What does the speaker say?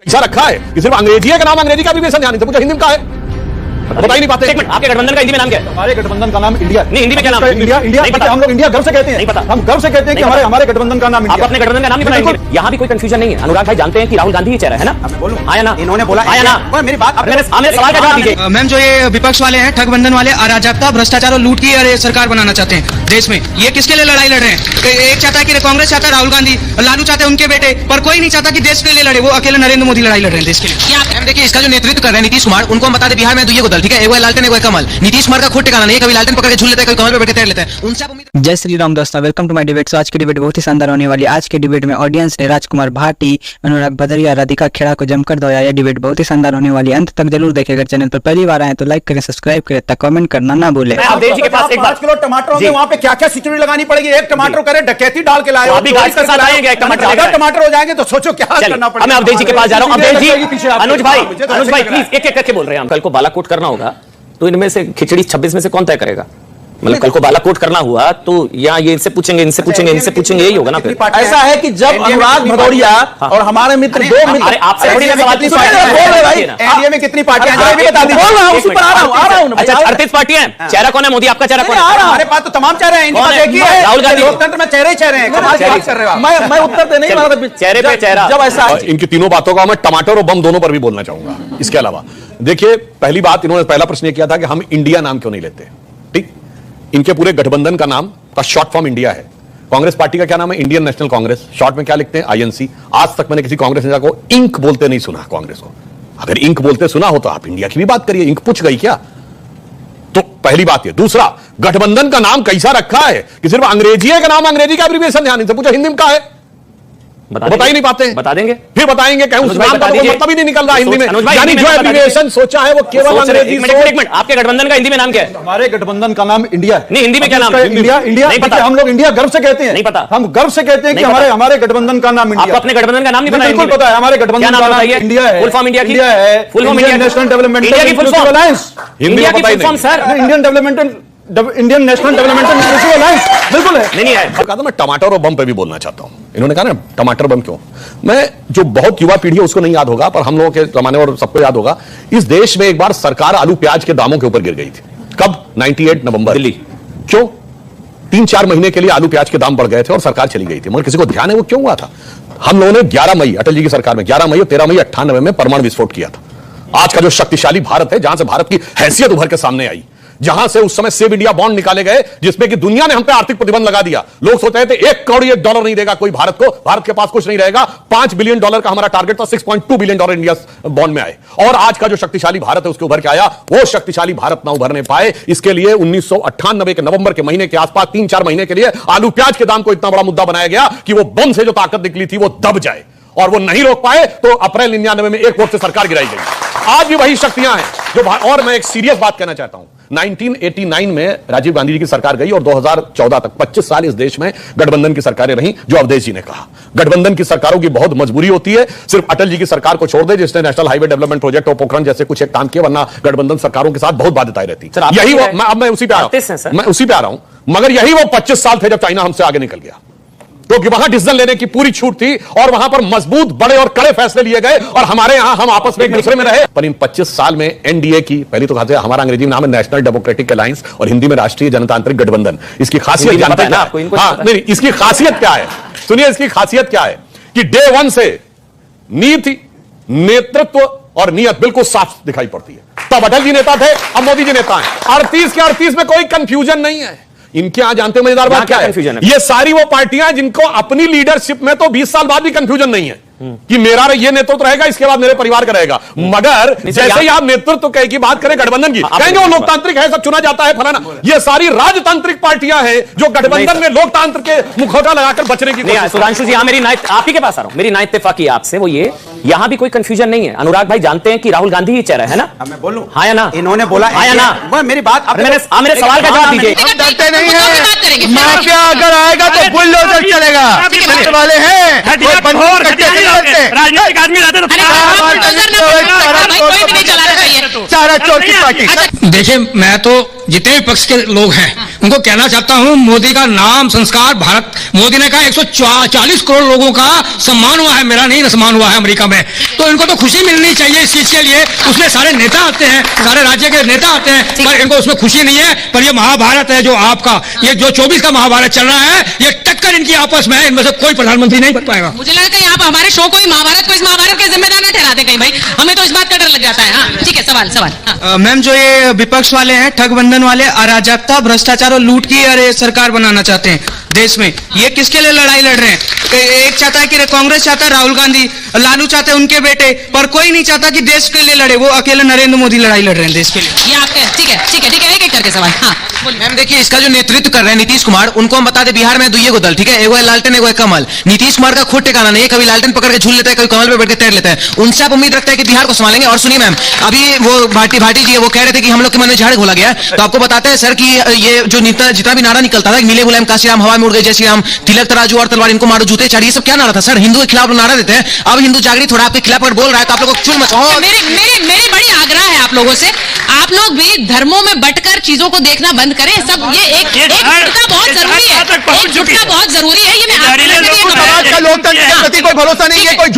ऐसा रखा है कि सिर्फ अंग्रेजी है का नाम अंग्रेजी का एब्रिविएशन ध्यान से पूछा हिंदी में का है बता ही नहीं पाते। आपके गठबंधन का हिंदी में नाम क्या है? हमारे गठबंधन का नाम इंडिया। नहीं, हिंदी में क्या नाम? इंडिया। इंडिया हम लोग इंडिया गर्व से कहते हैं। नहीं पता। हम गर्व से कहते हैं कि हमारे गठबंधन का नाम आप अपने गठबंधन का नाम नहीं बताएंगे। यहाँ भी कोई कंफ्यूजन नहीं है। अनुराग भाई जानते हैं कि राहुल गांधी ही चेहरा है ना? बोलूं आया ना? इन्होंने बोला आया ना? मेरी बात मेरे सवाल का जवाब दीजिए। मैम, जो ये विपक्ष वाले हैं, ठगबंधन वाले, अराजकता, भ्रष्टाचार और लूट की अरे सरकार बनाना चाहते हैं देश में, ये किसके लिए लड़ाई लड़ रहे हैं? एक चाहता है कि कांग्रेस चाहता है राहुल गांधी, लालू चाहते हैं उनके बेटे, पर कोई नहीं चाहता कि देश के लिए लड़े। वो अकेले नरेंद्र मोदी लड़ाई लड़ रहे हैं देश के लिए। मैम देखिए, इसका जो नेतृत्व कर रहे हैं नीतीश कुमार, उनको हम बता दें बिहार में तो ये गोदल, ठीक है, एक लालटेन एक कमल। नीतीश कुमार का खुद ठिकाना नहीं है, कभी लालटेन पकड़ के झूल लेता है, कभी कमल पे बैठ के तैर लेता है। उनसे आप उम्मीद। जय श्री राम दोस्तों, वेलकम टू माय डिबेट। आज की डिबेट बहुत ही शानदार होने वाली है। आज के डिबेट में ऑडियंस ने राजकुमार भाटी, अनुराग भदरिया, राधिका खेड़ा को जमकर दौड़ाया। यह डिबेट बहुत ही शानदार होने वाली है, अंत तक जरूर देखेगा। चैनल पर पहली बार आए तो लाइक करें, सब्सक्राइब करें, तक कमेंट करना ना भूले। अवधेश जी के पास एक 5 किलो टमाटर होंगे, वहाँ पे क्या क्या सिक्योरिटी लगानी पड़ेगी? एक टमाटर करे डकैती डाल के लाए, अभी गाइस के साथ आएंगे। अगर टमाटर हो जाएंगे तो सोचो क्या करना पड़ेगा। मैं अवधेश जी के पास जा रहा हूँ। अवधेश जी, अनुज भाई प्लीज एक एक करके बोल रहे हैं। हम कल को बालाकोट करना होगा तो इनमें से खिचड़ी 26 में से कौन तय करेगा? मतलब कल को बालाकोट करना हुआ तो यहाँ ये इनसे पूछेंगे, इनसे पूछेंगे, इनसे पूछेंगे, यही होगा ना फिर। ऐसा है कि जब अनुराग भदौरिया और हमारे मित्र दो मित्र, आपसे थोड़ी ना सवाल एनडीए में कितनी पार्टियां हैं बता दीजिए। आ रहा हूं। अच्छा 38 पार्टियां हैं। चेहरा कौन है? मोदी आपका चेहरा कौन है? हमारे पास तो तमाम चेहरे हैं। इनके पास एक ही है, राहुल गांधी। लोकतंत्र में चेहरे ही चेहरे हैं। मैं उत्तर देने ही वाला था। चेहरे पे चेहरा। जब ऐसा इनकी तीनों बातों का मैं टमाटर और बम दोनों पर भी बोलना चाहूंगा। इसके अलावा देखिए, पहली बात, इन्होंने पहला प्रश्न किया था कि हम इंडिया नाम क्यों नहीं लेते। ठीक, इनके पूरे गठबंधन का नाम का शॉर्ट फॉर्म इंडिया है। कांग्रेस पार्टी का क्या नाम है? Indian national Congress. शॉर्ट में क्या लिखते हैं? आईएनसी। आज तक मैंने किसी कांग्रेस नेता को इंक बोलते नहीं सुना। कांग्रेस को अगर इंक बोलते सुना हो तो आप इंडिया की भी बात करिए। इंक पूछ गई क्या? तो पहली बात ये। दूसरा, गठबंधन का नाम कैसा रखा है कि सिर्फ अंग्रेजी है का नाम अंग्रेजी का एब्रिविएशन ध्यान से पूछा हिंदी में का है बता ही नहीं पाते। बता देंगे, फिर बताएंगे। कहीं उस नाम का कोई मतलब ही नहीं निकल रहा हिंदी में। यानी जो एब्रिविएशन सोचा है वो केवल अंग्रेजी। एक मिनट, आपके गठबंधन का हिंदी में नाम क्या है? हमारे गठबंधन का नाम इंडिया है। नहीं, हिंदी में क्या नाम है? इंडिया। नहीं पता। हम लोग इंडिया गर्व से कहते हैं। नहीं पता। हम गर्व से कहते हैं कि हमारे गठबंधन का नाम इंडिया। आपको अपने गठबंधन का नाम नहीं पता? बिल्कुल पता है। हमारे गठबंधन का नाम इंडिया है। फुल फॉर्म इंडिया की है। Full form India national development India की फुल फॉर्म अलायंस। इंडिया की full form sir Indian national development inclusive alliance. बिल्कुल है। नहीं है। कहा था मैं टमाटर और बम पे भी बोलना चाहता हूं। इन्होंने कहा ना टमाटर बम क्यों। मैं, जो बहुत युवा पीढ़ी है उसको नहीं याद होगा, पर हम लोगों के जमाने और सबको याद होगा, इस देश में एक बार सरकार आलू प्याज के दामों के ऊपर गिर गई थी। कब? 98 नवंबर। दिल्ली। क्यों? 3-4 महीने के लिए आलू प्याज के दाम बढ़ गए थे और सरकार चली गई थी। मगर किसी को ध्यान है वो क्यों हुआ था? हम लोगों ने 11 मई, अटल जी की सरकार में 11 मई और 13 मई 98 में परमाणु विस्फोट किया था। आज का जो शक्तिशाली भारत है, जहां से भारत की हैसियत उभर के सामने आई, जहां से उस समय सेव इंडिया बॉन्ड निकाले गए, जिसमें कि दुनिया ने हम पे आर्थिक प्रतिबंध लगा दिया। लोग सोच रहे थे $1 करोड़ नहीं देगा कोई भारत को, भारत के पास कुछ नहीं रहेगा। $5 बिलियन का हमारा टारगेट था। $6.2 बिलियन इंडिया बॉन्ड में आए और आज का जो शक्तिशाली भारत है उसके उभर के आया। वो शक्तिशाली भारत ना उभरने पाए, इसके लिए 1998 के नवंबर के महीने के आसपास 3-4 महीने के लिए आलू प्याज के दाम को इतना बड़ा मुद्दा बनाया गया कि वो बम से जो ताकत निकली थी वो दब जाए, और वो नहीं रोक पाए तो अप्रैल 99 में एक वोट से सरकार गिराई गई। आज भी वही शक्तियां हैं जो। और मैं एक सीरियस बात कहना चाहता हूं, 1989 में राजीव गांधी जी की सरकार गई और 2014 तक 25 साल इस देश में गठबंधन की सरकारें रहीं। जो अवधेश जी ने कहा, गठबंधन की सरकारों की बहुत मजबूरी होती है। सिर्फ अटल जी की सरकार को छोड़ दे जिसने नेशनल हाईवे डेवलपमेंट प्रोजेक्ट और पोखरण जैसे कुछ एक काम किए, वरना गठबंधन सरकारों के साथ बहुत बाध्यताएं रहती। यही वो, मैं उसी पे आ रहा हूं। मगर यही वो 25 साल थे जब चाइना हमसे आगे निकल गया, क्योंकि वहां डिसीजन लेने की पूरी छूट थी और वहां पर मजबूत, बड़े और कड़े फैसले लिए गए, और हमारे यहां हम आपस में एक दूसरे में रहे। पर इन 25 साल में एनडीए की, पहली तो खासियत, हमारा अंग्रेजी में नाम है नेशनल डेमोक्रेटिक अलायंस और हिंदी में राष्ट्रीय जनतांत्रिक गठबंधन। इसकी खासियत जानते हैं ना? हाँ, नहीं, इसकी खासियत क्या है? सुनिए, इसकी खासियत क्या है कि डे 1 से नीति, नेतृत्व और नियत बिल्कुल साफ दिखाई पड़ती है। तब अटल जी नेता थे, अब मोदी जी नेता हैं। 38 के 38 में कोई कंफ्यूजन नहीं है। इनके यहां जानते हैं मजेदार बात क्या है? ये सारी वो पार्टियां जिनको अपनी लीडरशिप में तो 20 साल बाद भी कंफ्यूजन नहीं है कि मेरा ये नेतृत्व रहेगा, इसके बाद मेरे परिवार का रहेगा। मगर जैसे ही आप नेतृत्व की बात करें गठबंधन की, कहेंगे वो लोकतांत्रिक है, सब चुना जाता है, फलाना। ये सारी राजतांत्रिक पार्टियां हैं जो गठबंधन में लोकतंत्र के मुखौटा लगाकर बचने की। सुधांशु जी, यहाँ मेरी आप ही के पास आ रहा हूं। मेरी ना इत्तेफाकी आपसे वो ये, यहां भी कोई कंफ्यूजन नहीं है। अनुराग भाई जानते हैं कि राहुल गांधी ही चेहरा है ना? मैं बोलूं? हाँ या ना? इन्होंने बोला आया ना? मेरी बात, मेरे सवाल का जवाब दीजिए। डरते नहीं है, माफिया अगर आएगा तो बुलडोजर चलेगा। वाले हैं राजनीतिक आदमी रहते तो चारा है चोर की पार्टी। देखिए, मैं तो जितने भी पक्ष के लोग हैं उनको कहना चाहता हूं, मोदी का नाम संस्कार भारत, मोदी ने कहा 140 करोड़ लोगों का सम्मान हुआ है, मेरा नहीं सम्मान हुआ है अमेरिका में, तो इनको तो खुशी मिलनी चाहिए इस चीज के लिए। उसमें सारे नेता आते हैं, सारे राज्य के नेता आते हैं, पर इनको उसमें खुशी नहीं है। पर ये महाभारत है जो आपका, ये जो 24 का महाभारत चल रहा है, ये टक्कर इनकी आपस में है, इनमें से कोई प्रधानमंत्री नहीं बन पाएगा। मुझे लगा कि आप हमारे शो को ही महाभारत को इस महाभारत के जिम्मेदार न ठहराते कहीं भाई, हमें तो इस बात का डर लग जाता है। हाँ ठीक है, सवाल। मैम, जो ये विपक्ष वाले हैं, ठगबंधन वाले, अराजकता, भ्रष्टाचार और लूट की अरे सरकार बनाना चाहते हैं देश में, ये किसके लिए लड़ाई लड़ रहे हैं? एक चाहता है कि कांग्रेस चाहता है राहुल गांधी, लालू चाहते हैं उनके बेटे, पर कोई नहीं चाहता कि देश के लिए लड़े, वो अकेले नरेंद्र मोदी लड़ाई लड़ रहे हैं देश के लिए। ये आपके ठीक है, एक करके सवाल। हाँ मैम देखिए, इसका जो नेतृत्व कर रहे हैं नीतीश कुमार, उनको हम बता दें बिहार में दुइये को दल, ठीक है, एगो है लालटेन, एगो है कमल। नीतीश कुमार का खुद ठिकाना नहीं है, कभी लालटेन पकड़ के झूल लेता है, कभी कमल पे बैठ के तैर लेता है। उनसे आप उम्मीद रखते हैं कि बिहार को संभालेंगे। और सुनिए मैम, अभी वो भाटी जी है, वो कह रहे थे कि हम लोग के मन में झाड़ घोला गया है, तो आपको बताते हैं सर कि ये जो जितना भी नारा निकलता था, मिले मुलायम काशीराम, हवा में उड़ गए जय श्री राम, तिलक तराजू और तलवार, इनको मारो जूते चार, ये सब क्या नारा था सर? हिंदू के खिलाफ नारा देते हैं। अब हिंदू जागृत थोड़ा आपके खिलाफ अगर बोल रहा है तो आप लोगों को चुन मचाओ। मेरी बड़ी आग्रह है आप लोगों से, आप लोग भी धर्मों में बटकर चीजों को देखना बंद करें। सब ये एक जुटना बहुत जरूरी है, एक जुटना बहुत जरूरी है। ये मैं समाज का लोकतंत्र के प्रति कोई भरोसा नहीं है, कोई